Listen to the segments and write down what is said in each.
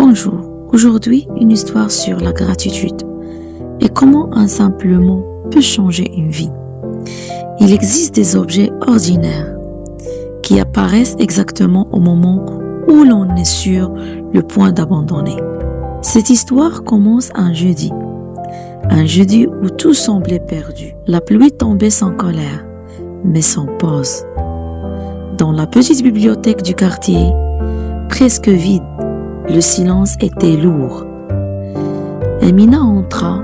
Bonjour, aujourd'hui une histoire sur la gratitude et comment un simple mot peut changer une vie. Il existe des objets ordinaires qui apparaissent exactement au moment où l'on est sur le point d'abandonner. Cette histoire commence un jeudi où tout semblait perdu. La pluie tombait sans colère, mais sans pause. Dans la petite bibliothèque du quartier, presque vide, le silence était lourd. Amina entra,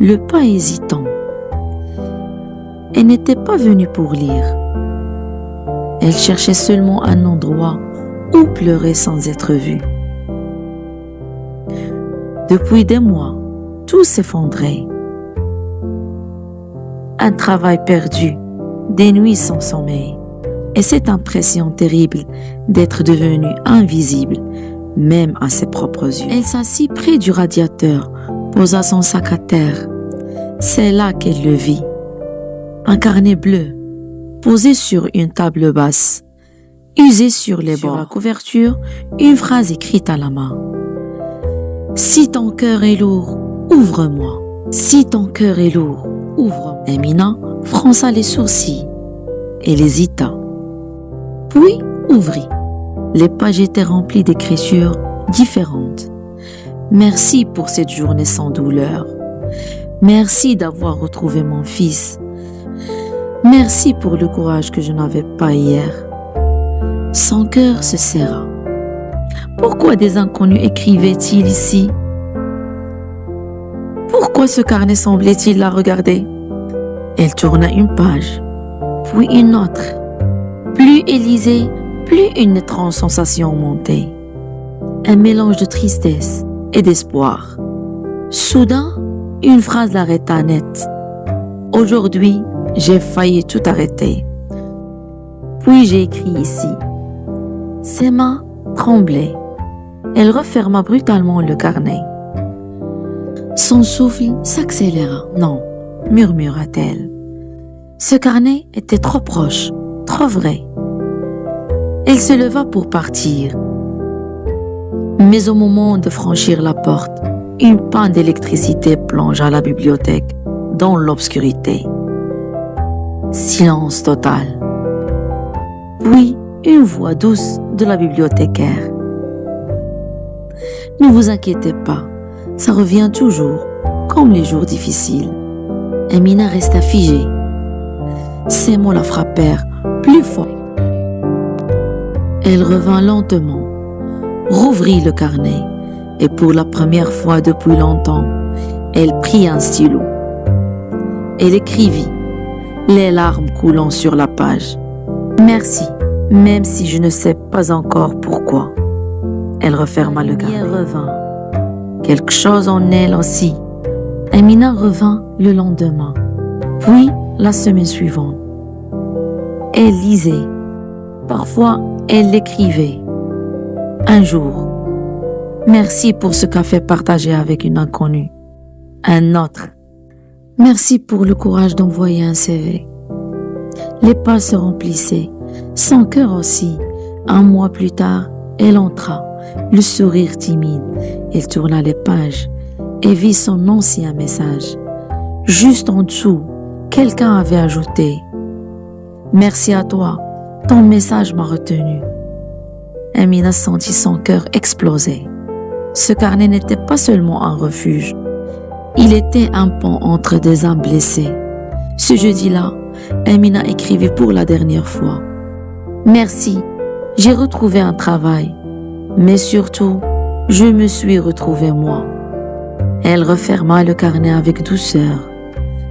le pas hésitant. Elle n'était pas venue pour lire. Elle cherchait seulement un endroit où pleurer sans être vue. Depuis des mois, tout s'effondrait. Un travail perdu, des nuits sans sommeil, et cette impression terrible d'être devenue invisible, même à ses propres yeux. Elle s'assit près du radiateur, posa son sac à terre. C'est là qu'elle le vit. Un carnet bleu, posé sur une table basse, usé sur les bords. Sur la couverture, une phrase écrite à la main. Si ton cœur est lourd, ouvre-moi. Si ton cœur est lourd, ouvre-moi. Amina fronça les sourcils. Elle hésita. Puis ouvrit. Les pages étaient remplies d'écritures différentes. Merci pour cette journée sans douleur. Merci d'avoir retrouvé mon fils. Merci pour le courage que je n'avais pas hier. Son cœur se serra. Pourquoi des inconnus écrivaient-ils ici? Pourquoi ce carnet semblait-il la regarder? Elle tourna une page, puis une autre. Plus elle lisait, plus une étrange sensation montait. Un mélange de tristesse et d'espoir. Soudain, une phrase l'arrêta net. Aujourd'hui, j'ai failli tout arrêter. Puis j'ai écrit ici. Ses mains tremblaient. Elle referma brutalement le carnet. Son souffle s'accéléra. Non, murmura-t-elle. Ce carnet était trop proche, trop vrai. Elle se leva pour partir. Mais au moment de franchir la porte, une panne d'électricité plongea la bibliothèque dans l'obscurité. Silence total. Puis, une voix douce de la bibliothécaire. Ne vous inquiétez pas, ça revient toujours, comme les jours difficiles. Amina resta figée. Ces mots la frappèrent plus fort. Elle revint lentement, rouvrit le carnet et pour la première fois depuis longtemps, elle prit un stylo. Elle écrivit, les larmes coulant sur la page. Merci, même si je ne sais pas encore pourquoi. Elle referma le carnet. Elle revint. Quelque chose en elle aussi. Amina revint le lendemain, puis la semaine suivante. Elle lisait. Parfois, elle l'écrivait. Un jour, merci pour ce café partagé avec une inconnue. Un autre, merci pour le courage d'envoyer un CV. Les pages se remplissaient, son cœur aussi. Un mois plus tard, elle entra, le sourire timide. Elle tourna les pages et vit son ancien message. Juste en dessous, quelqu'un avait ajouté « Merci à toi, ton message m'a retenu. » Amina sentit son cœur exploser. Ce carnet n'était pas seulement un refuge. Il était un pont entre des âmes blessées. Ce jeudi-là, Amina écrivait pour la dernière fois. Merci, j'ai retrouvé un travail. Mais surtout, je me suis retrouvée moi. Elle referma le carnet avec douceur.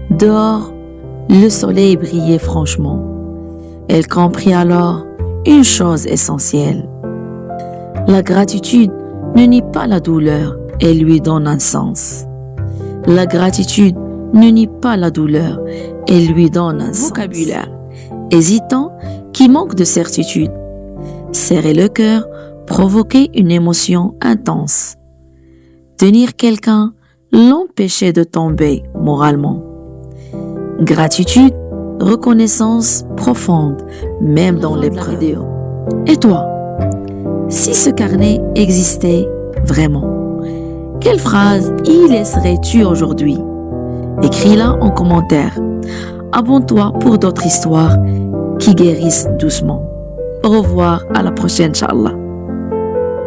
Dehors, le soleil brillait franchement. Elle comprit alors une chose essentielle. La gratitude ne nie pas la douleur, elle lui donne un sens. La gratitude ne nie pas la douleur, elle lui donne un vocabulaire hésitant qui manque de certitude. Serrer le cœur, provoquer une émotion intense. Tenir quelqu'un, l'empêcher de tomber moralement. Gratitude, reconnaissance profonde, même dans les vidéos. Et toi, si ce carnet existait vraiment? Quelle phrase y laisserais-tu aujourd'hui? Écris-la en commentaire. Abonne-toi pour d'autres histoires qui guérissent doucement. Au revoir, à la prochaine, Inch'Allah.